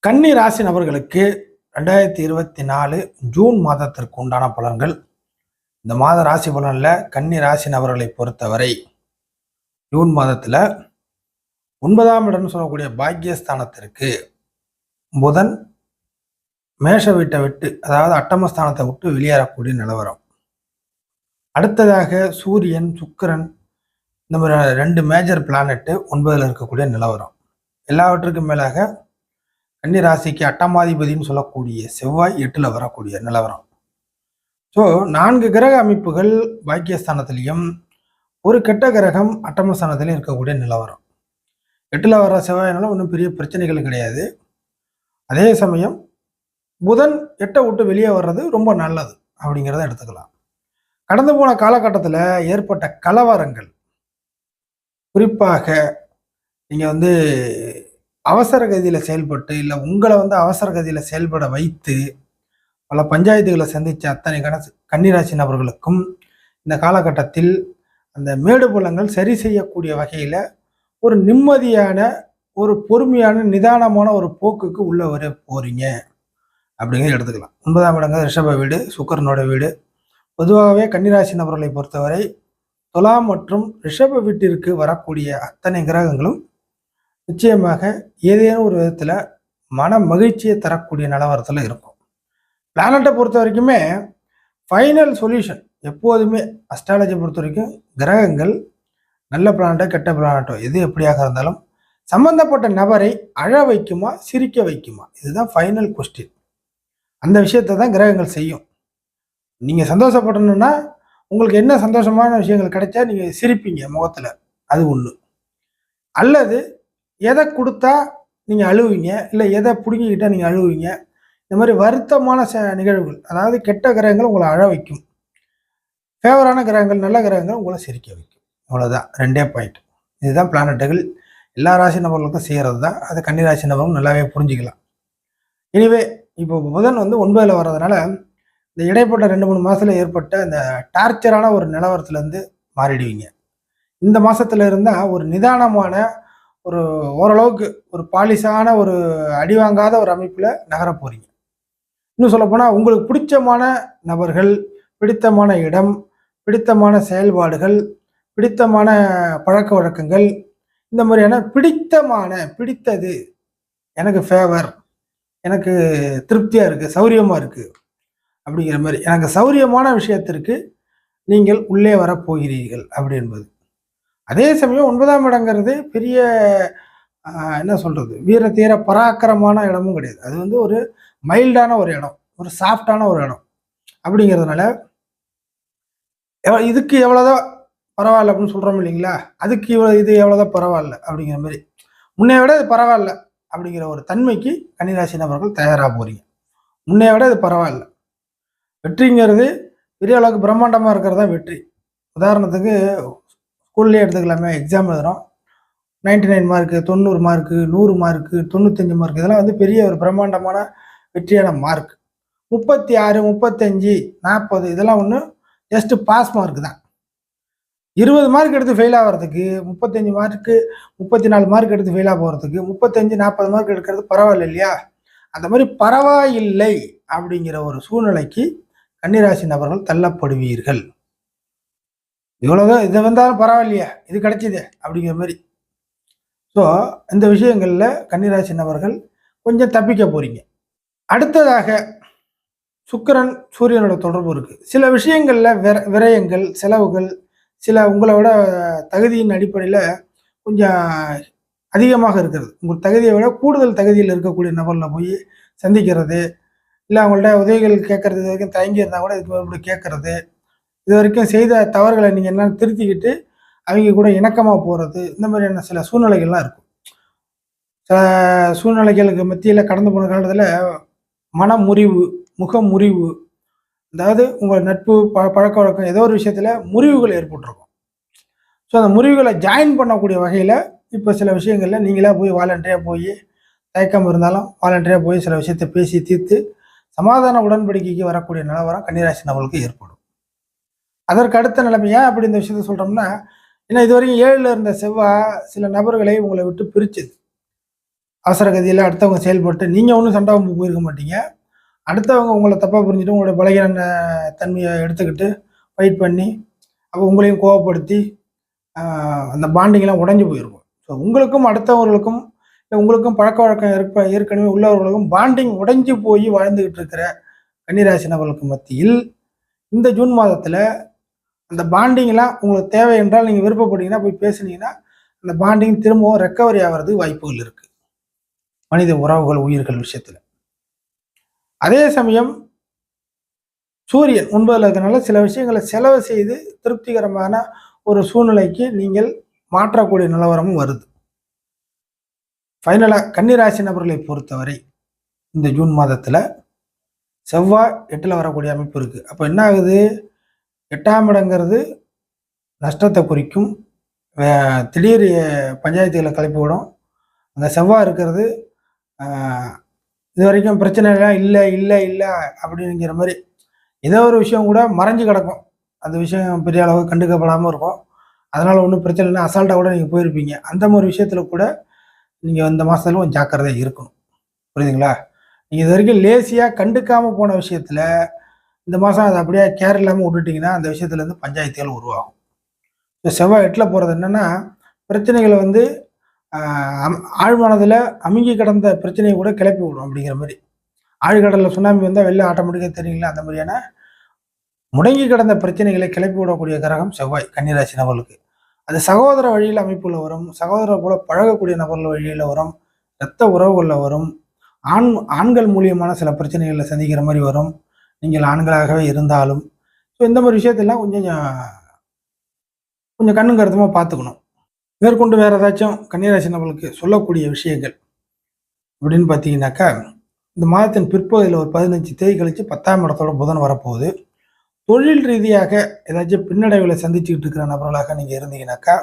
கன்னி ராசி நபர்களுக்கு 2024 ஜூன் மாதத்திற்கு உண்டான பலன்கள். இந்த மாத ராசி பலன்ல கன்னி ராசி நபர்களை பொறுத்தவரை ஜூன் மாதத்துல 9ஆம் இடம்னு சொல்லக்கூடிய பாக்கியஸ்தானத்திற்கு புதன் மேஷ வீட்டை விட்டு, அதாவது அட்டமஸ்தானத்தை விட்டு வெளியேறக்கூடிய நிலவரம். அடுத்ததாக சூரியன், சுக்கிரன், இந்த மாதிரி 2 மேஜர் பிளானட் 9ல் இருக்கக்கூடிய நிலவரம். எல்லாவற்றுக்கும் மேலாக கன்னி ராசிக்கு அட்டமாதிபதினு சொல்லக்கூடிய செவ்வாய் 8ல் வரக்கூடிய நிலவரம். ஸோ 4 கிரக அமைப்புகள் பாக்கியஸ்தானத்திலையும் ஒரு கெட்ட கிரகம் அட்டமஸ்தானத்திலையும் இருக்கக்கூடிய நிலவரம். 8ல் வர செவ்வாயினால ஒன்றும் பெரிய பிரச்சனைகள் கிடையாது. அதே சமயம் புதன் 8 விட்டு வெளியே வர்றது ரொம்ப நல்லது அப்படிங்கிறத எடுத்துக்கலாம். கடந்து போன காலகட்டத்தில் ஏற்பட்ட கலவரங்கள், குறிப்பாக நீங்கள் அவசர கதியில் செயல்பட்டு, இல்லை உங்களை அவசர கதியில் செயல்பட வைத்து பல பஞ்சாயத்துகளை சந்தித்த அத்தனை கன்னிராசி நபர்களுக்கும் இந்த காலகட்டத்தில் அந்த மேடு பள்ளங்கள் சரி செய்யக்கூடிய வகையில் ஒரு நிம்மதியான, ஒரு பொறுமையான, நிதானமான ஒரு போக்குக்கு உள்ள வர போறீங்க அப்படிங்கிறத எடுத்துக்கலாம். 9ஆம் இடங்கள் ரிஷப வீடு, சுக்கிரனோட வீடு. பொதுவாகவே கன்னிராசி நபர்களை பொறுத்தவரை துலாம் மற்றும் ரிஷப வீட்டிற்கு வரக்கூடிய அத்தனை கிரகங்களும் நிச்சயமாக ஏதேனும் ஒரு விதத்தில் மன மகிழ்ச்சியை தரக்கூடிய நிலவரத்தில் இருக்கும். பிளானட்டை பொறுத்த வரைக்குமே ஃபைனல் சொல்யூஷன் எப்போதுமே அஸ்ட்ராலஜி பொறுத்த வரைக்கும் கிரகங்கள் நல்ல பிளானட்டோ கெட்ட பிளானட்டோ எது எப்படியாக இருந்தாலும் சம்பந்தப்பட்ட நபரை அழ வைக்குமா, சிரிக்க வைக்குமா, இதுதான் ஃபைனல் கொஸ்டின். அந்த விஷயத்தை தான் கிரகங்கள் செய்யும். நீங்கள் சந்தோஷப்படணும்னா உங்களுக்கு என்ன சந்தோஷமான விஷயங்கள் கிடைச்சா நீங்கள் சிரிப்பீங்க முகத்தில், அது ஒன்று. அல்லது எதை கொடுத்தா நீங்கள் அழுவீங்க, இல்லை எதை பிடுங்கிக்கிட்டால் நீங்கள் அழுவீங்க. இந்த மாதிரி வருத்தமான நிகழ்வுகள், அதாவது கெட்ட கிரகங்கள் உங்களை அழ வைக்கும், ஃபேவரான கிரகங்கள், நல்ல கிரகங்கள் உங்களை சிரிக்க வைக்கும். அவ்வளோதான், 2 பாயிண்ட். இதுதான் பிளானட்டுகள் எல்லா ராசி நபர்களுக்கும் செய்கிறது தான். அது கன்னிராசி நபர்களும் நல்லாவே புரிஞ்சுக்கலாம். எனிவே இப்போ புதன் 9ல் வர்றதுனால இந்த இடைப்பட்ட 2-3 மாதத்தில் ஏற்பட்ட இந்த டார்ச்சரான ஒரு நிலவரத்துலேருந்து மாறிடுவீங்க. இந்த மாதத்துல இருந்தால் ஒரு நிதானமான, ஒரு ஓரளவுக்கு ஒரு பாலிஷான, ஒரு அடி வாங்காத ஒரு அமைப்பில் நகர போகிறீங்க. இன்னும் சொல்லப்போனால் உங்களுக்கு பிடித்தமான நபர்கள், பிடித்தமான இடம், பிடித்தமான செயல்பாடுகள், பிடித்தமான பழக்க வழக்கங்கள், இந்த மாதிரியான பிடித்தது எனக்கு ஃபேவர், எனக்கு திருப்தியாக இருக்குது, சௌரியமாக இருக்குது அப்படிங்கிற மாதிரி எனக்கு சௌரியமான விஷயத்திற்கு நீங்கள் உள்ளே வரப்போகிறீர்கள் அப்படி என்பது. அதே சமயம் 9ஆம் இடங்கிறது பெரிய என்ன சொல்கிறது, வீர தீர பராக்கிரமான இடமும் கிடையாது. அது ஒரு மைல்டான ஒரு இடம், ஒரு சாஃப்டான ஒரு இடம் அப்படிங்கிறதுனால இதுக்கு எவ்வளோதான் பரவாயில்ல அப்படின்னு சொல்கிறோம் இல்லைங்களா, அதுக்கு இது எவ்வளோதான் பரவாயில்ல அப்படிங்கிற மாதிரி, முன்னைய விட இது பரவாயில்ல அப்படிங்கிற ஒரு தன்மைக்கு கன்னிராசி நபர்கள் தயாராக போகிறீங்க. முன்னைய விட இது பரவாயில்ல. வெற்றிங்கிறது பெரிய அளவுக்கு பிரம்மாண்டமாக இருக்கிறது தான் வெற்றி. உதாரணத்துக்கு ஸ்கூல்லேயே எடுத்துக்கலாமே, எக்ஸாம் எழுதுகிறோம், 99 மார்க்கு, 90 மார்க்கு, 100 மார்க்கு, 95 மார்க், இதெல்லாம் பெரிய ஒரு பிரம்மாண்டமான வெற்றியான மார்க். 36, 35, 40 இதெல்லாம் ஜஸ்ட் பாஸ் மார்க் தான். 20 மார்க் எடுத்து ஃபெயில் ஆகிறதுக்கு, 35 மார்க்கு 34 மார்க் எடுத்து ஃபெயிலாக போகிறதுக்கு 35, 40 மார்க் எடுக்கிறது பரவாயில்ல இல்லையா? அந்த மாதிரி பரவாயில்லை அப்படிங்கிற ஒரு சூழ்நிலைக்கு கன்னிராசி நபர்கள் தள்ளப்படுவீர்கள். இவ்வளோதான், இது வந்தாலும் பரவாயில்லையா, இது கிடைச்சிது அப்படிங்கிற மாதிரி. ஸோ இந்த விஷயங்களில் கன்னிராசி நபர்கள் கொஞ்சம் தப்பிக்க போகிறீங்க. அடுத்ததாக சுக்கிரன் சூரியனோட தொடர்பு இருக்குது. சில விஷயங்களில் விரயங்கள், செலவுகள், சில உங்களை விட தகுதியின் அடிப்படையில் கொஞ்சம் அதிகமாக இருக்கிறது. உங்கள் தகுதியை விட கூடுதல் தகுதியில் இருக்கக்கூடிய நபரில் போய் சந்திக்கிறது, இல்லை அவங்கள்ட்ட உதவிகள் கேட்கறது, இது வரைக்கும் தயங்கி இருந்தால் கூட இதுக்கு மறுபடியும் கேட்கறது, இது வரைக்கும் செய்த தவறுகளை நீங்கள் என்ன திருத்திக்கிட்டு அவங்க கூட இணக்கமாக போகிறது, இந்த மாதிரியான சில சூழ்நிலைகள்லாம் இருக்கும். சில சூழ்நிலைகளுக்கு மத்தியில் கடந்து போன காலத்தில் மனமுறிவு, முகமுறிவு, அதாவது உங்கள் நட்பு பழக்க வழக்கம் ஏதோ ஒரு விஷயத்தில் முறிவுகள் ஏற்பட்டிருக்கும். ஸோ அந்த முறிவுகளை ஜாயின் பண்ணக்கூடிய வகையில் இப்போ சில விஷயங்களில் நீங்களாக போய் வாலண்டரியாக போய், தயக்கம் இருந்தாலும் வாலண்டரியாக போய் சில விஷயத்தை பேசி தீர்த்து சமாதான உடன்படிக்கைக்கு வரக்கூடிய நிலவரம் கன்னிராசி நபர்களுக்கு ஏற்படும். அதற்கு அடுத்த நிலைமையா அப்படி இந்த விஷயத்த சொல்கிறோம்னா, ஏன்னா இது வரைக்கும் 7ல் இருந்த செவ்வாய் சில நபர்களை உங்களை விட்டு பிரிச்சது. அவசர கதியில் அடுத்தவங்க செயல்பட்டு நீங்கள் ஒன்றும் சண்டை வம்பு போயிருக்க மாட்டீங்க. அடுத்தவங்க உங்களை தப்பாக புரிஞ்சுட்டு உங்களுடைய பலகீன தன்மையை எடுத்துக்கிட்டு ஃபைட் பண்ணி அப்போ உங்களையும் கோவப்படுத்தி அந்த பாண்டிங்லாம் உடஞ்சி போயிருக்கும். ஸோ உங்களுக்கும் அடுத்தவர்களுக்கும் இல்லை உங்களுக்கும் பழக்க வழக்கம் ஏற்கனவே உள்ளவர்களுக்கும் பாண்டிங் உடைஞ்சு போய் வாழ்ந்துக்கிட்டு இருக்கிற கன்னிராசி நபர்களுக்கு மத்தியில் இந்த ஜூன் மாதத்தில் அந்த பாண்டிங்லாம் உங்களுக்கு தேவை என்றால் நீங்கள் விருப்பப்பட்டீங்கன்னா போய் பேசுனீங்கன்னா அந்த பாண்டிங் திரும்பவும் ரெக்கவரி ஆகிறதுக்கு வாய்ப்புகள் இருக்குது மனித உறவுகள் உயிர்கள் விஷயத்தில். அதே சமயம் சூரியன் 9ல் இருக்கிறனால சில விஷயங்களை செலவு செய்து திருப்திகரமான ஒரு சூழ்நிலைக்கு நீங்கள் மாற்றக்கூடிய நிலவரமும் வருது. ஃபைனலாக கன்னிராசி நபர்களை பொறுத்தவரை இந்த ஜூன் மாதத்தில் செவ்வாய் 8ல் வரக்கூடிய அமைப்பு இருக்குது. அப்போ என்ன ஆகுது, 8ஆம் இடங்கிறது நஷ்டத்தை குறிக்கும். திடீர் பஞ்சாயத்துகளை கிளப்பி விடும். அந்த செவ்வாய் இருக்கிறது இது வரைக்கும் பிரச்சனைலாம் இல்லை இல்லை இல்லை அப்படிங்கிற மாதிரி ஏதோ ஒரு விஷயம் கூட மறைஞ்சு கிடக்கும். அந்த விஷயம் பெரிய அளவு கண்டுக்கப்படாமல் இருக்கும். அதனால் ஒன்றும் பிரச்சனை இல்லை, அசால்ட்டாக கூட நீங்கள் போயிருப்பீங்க. அந்த மாதிரி விஷயத்தில் கூட நீங்கள் இந்த மாதத்துல கொஞ்சம் ஜாக்கிரதையாக இருக்கணும். புரியுதுங்களா? நீங்கள் இது வரைக்கும் லேசியாக கண்டுக்காமல் போன விஷயத்தில் இந்த மாதம் அதை அப்படியே கேர் இல்லாமல் விட்டுட்டிங்கன்னா அந்த விஷயத்துலேருந்து பஞ்சாயத்துகள் உருவாகும். இப்போ செவ்வாய் 8ல் போகிறது என்னென்னா பிரச்சனைகளை வந்து ஆழ்மனதில் அமுங்கி கிடந்த பிரச்சனையை கூட கிளப்பி விடும். அப்படிங்கிற மாதிரி ஆழ்கடலில் சுனாமி வந்தால் வெளில ஆட்டோமேட்டிக்காக தெரியுங்களா, அந்த மாதிரியான முடங்கி கிடந்த பிரச்சனைகளை கிளப்பி விடக்கூடிய கிரகம் செவ்வாய் கன்னிராசி நபர்களுக்கு. அது சகோதர வழியில் அமைப்புல வரும், சகோதரர் போல பழகக்கூடிய நபர்கள் வழியில் வரும், இரத்த உறவுகளில் வரும், ஆண்கள் மூலியமான சில பிரச்சனைகளை சந்திக்கிற மாதிரி வரும் நீங்கள் ஆண்களாகவே இருந்தாலும். ஸோ இந்த மாதிரி விஷயத்தெல்லாம் கொஞ்சம் கண்ணும் கருத்துமாக பார்த்துக்கணும். மேற்கொண்டு வேறு ஏதாச்சும் கன்னிராசி நபர்களுக்கு சொல்லக்கூடிய விஷயங்கள் அப்படின்னு பார்த்தீங்கன்னாக்கா, இந்த மாதத்தின் பிற்பகுதியில் ஒரு 15 தேதி கழித்து 10ஆம் இடத்தோட புதன் வரப்போகுது. தொழில் ரீதியாக ஏதாச்சும் பின்னடைவுகளை சந்திச்சுக்கிட்டு இருக்கிற நபர்களாக நீங்கள் இருந்தீங்கன்னாக்கா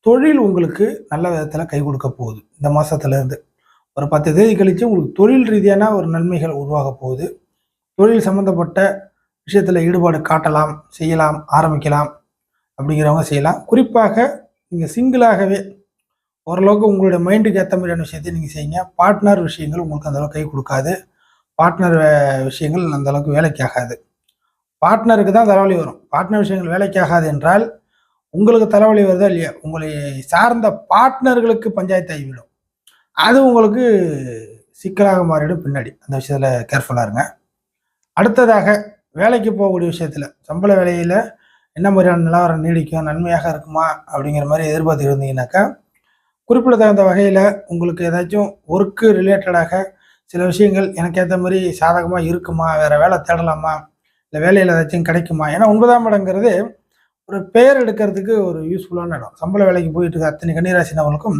தொழில் உங்களுக்கு நல்ல விதத்தில் கை கொடுக்க போகுது. இந்த மாதத்துலேருந்து ஒரு 10 தேதி கழித்து உங்களுக்கு தொழில் ரீதியான ஒரு நன்மைகள் உருவாக போகுது. தொழில் சம்மந்தப்பட்ட விஷயத்தில் ஈடுபாடு காட்டலாம், செய்யலாம், ஆரம்பிக்கலாம். அப்படிங்கிறவங்க செய்யலாம். குறிப்பாக நீங்கள் சிங்கிளாகவே ஓரளவுக்கு உங்களுடைய மைண்டுக்கு ஏற்ற மாதிரியான விஷயத்தை நீங்கள் செய்யுங்க. பார்ட்னர் விஷயங்கள் உங்களுக்கு அந்தளவுக்கு கை கொடுக்காது. பார்ட்னர் விஷயங்கள் அந்தளவுக்கு வேலைக்கு ஆகாது. பார்ட்னருக்கு தான் தலைவலி வரும். பார்ட்னர் விஷயங்கள் வேலைக்கு ஆகாது என்றால் உங்களுக்கு தலைவலி வருதா இல்லையா, உங்களை சார்ந்த பார்ட்னர்களுக்கு பஞ்சாயத்து ஆகிவிடும். அது உங்களுக்கு சிக்கலாக மாறிடும் பின்னாடி. அந்த விஷயத்தில் கேர்ஃபுல்லாக இருங்க. அடுத்ததாக வேலைக்கு போகக்கூடிய விஷயத்தில் சம்பள வேலையில் என்ன மாதிரியான நிலவரம் நீடிக்கும், நன்மையாக இருக்குமா அப்படிங்கிற மாதிரி எதிர்பார்த்து இருந்தீங்கன்னாக்கா குறிப்பிடத்தகுந்த வகையில் உங்களுக்கு ஏதாச்சும் ஒர்க்கு ரிலேட்டடாக சில விஷயங்கள் எனக்கு ஏற்ற மாதிரி சாதகமாக இருக்குமா, வேறு வேலை தேடலாமா, இல்லை வேலையில் ஏதாச்சும் கிடைக்குமா. ஏன்னா 9ஆம் இடங்கிறது ஒரு பெயர் எடுக்கிறதுக்கு ஒரு யூஸ்ஃபுல்லான இடம். சம்பள வேலைக்கு போயிட்டு இருக்க அத்தனை கன்னிராசி நபர்களுக்கும்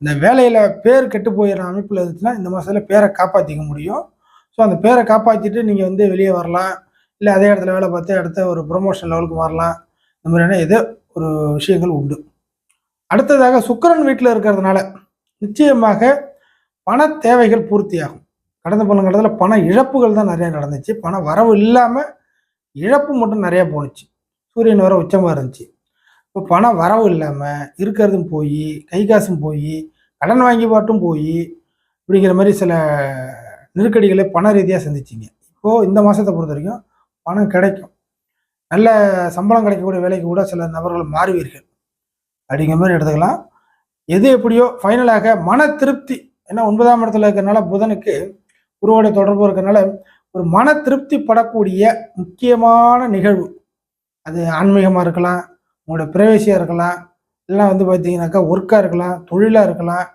இந்த வேலையில் பேர் கெட்டு போயிடுற அமைப்பில் இருந்துச்சுன்னா இந்த மாதத்தில் பேரை காப்பாற்றிக்க முடியும். ஸோ அந்த பேரை காப்பாற்றிட்டு நீங்கள் வந்து வெளியே வரலாம், இல்லை அதே இடத்துல வேலை பார்த்து அடுத்த ஒரு ப்ரொமோஷன் லெவலுக்கு வரலாம். இந்த மாதிரியான ஏதோ ஒரு விஷயங்கள் உண்டு. அடுத்ததாக சுக்கிரன் வீட்டில் இருக்கிறதுனால நிச்சயமாக பண தேவைகள் பூர்த்தியாகும். கடந்த காலத்தில் பண இழப்புகள் தான் நிறையா நடந்துச்சு. பண வரவு இல்லாமல் இழப்பு மட்டும் நிறையா போணுச்சு. சூரியன் வர உச்சமாக இருந்துச்சு. இப்போ பண வரவு இல்லாமல் இருக்கிறதும் போய், கை காசும் போய், கடன் வாங்கி பாட்டும் போய், இப்படிங்கிற மாதிரி சில நெருக்கடிகளை பண ரீதியாக சந்திச்சிங்க. இப்போது இந்த மாதத்தை பொறுத்த வரைக்கும் பணம் கிடைக்கும். நல்ல சம்பளம் கிடைக்கக்கூடிய வேலைக்கு கூட சில நபர்கள் மாறுவீர்கள் அப்படிங்கிற மாதிரி எடுத்துக்கலாம். எது எப்படியோ ஃபைனலாக மன திருப்தி. ஏன்னா 9ஆம் இடத்துல இருக்கிறனால புதனுக்கு குருவோட தொடர்பு இருக்கிறனால ஒரு மன திருப்தி படக்கூடிய முக்கியமான நிகழ்வு. அது ஆன்மீகமாக இருக்கலாம், உங்களோட பிரைவேசியாக இருக்கலாம், இல்லைனா வந்து பார்த்தீங்கன்னாக்கா ஒர்க்காக இருக்கலாம், தொழிலாக இருக்கலாம்,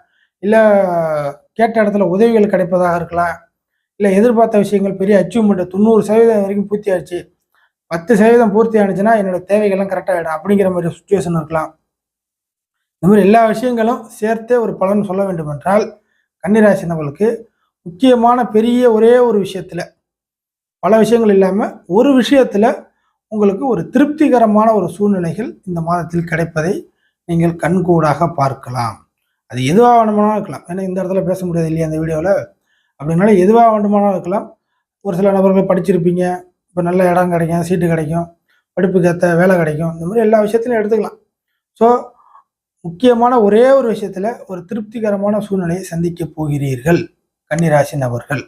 இல்லை கேட்ட இடத்துல உதவிகள் கிடைப்பதாக இருக்கலாம், இல்லை எதிர்பார்த்த விஷயங்கள் பெரிய அச்சீவ்மெண்ட் 90% வரைக்கும் பூர்த்தி ஆயிடுச்சு, 10% பூர்த்தி ஆனிச்சுன்னா என்னோட தேவைகள்லாம் கரெக்டாக ஆகிடும் அப்படிங்கிற மாதிரி சுச்சுவேஷன் இருக்கலாம். இந்த மாதிரி எல்லா விஷயங்களும் சேர்த்தே ஒரு பலன் சொல்ல வேண்டும் என்றால் கன்னிராசி நபர்களுக்கு முக்கியமான பெரிய ஒரே ஒரு விஷயத்தில், பல விஷயங்கள் இல்லாமல் ஒரு விஷயத்தில் உங்களுக்கு ஒரு திருப்திகரமான ஒரு சூழ்நிலைகள் இந்த மாதத்தில் கிடைப்பதை நீங்கள் கண்கூடாக பார்க்கலாம். அது எதுவாக வேண்டுமானாலும் இருக்கலாம். ஏன்னா இந்த இடத்துல பேச முடியாது இல்லையா அந்த வீடியோவில். அப்படின்னால எதுவாக வேண்டுமானாலும் இருக்கலாம். ஒரு சில நபர்கள் படிச்சிருப்பீங்க, இப்போ நல்ல இடம் கிடைக்கும், சீட்டு கிடைக்கும், படிப்புக்கு ஏற்ற வேலை கிடைக்கும், இந்த மாதிரி எல்லா விஷயத்திலையும் எடுத்துக்கலாம். ஸோ முக்கியமான ஒரே ஒரு விஷயத்துல ஒரு திருப்திகரமான சூழ்நிலையை சந்திக்க போகிறீர்கள் கன்னிராசி நபர்கள்.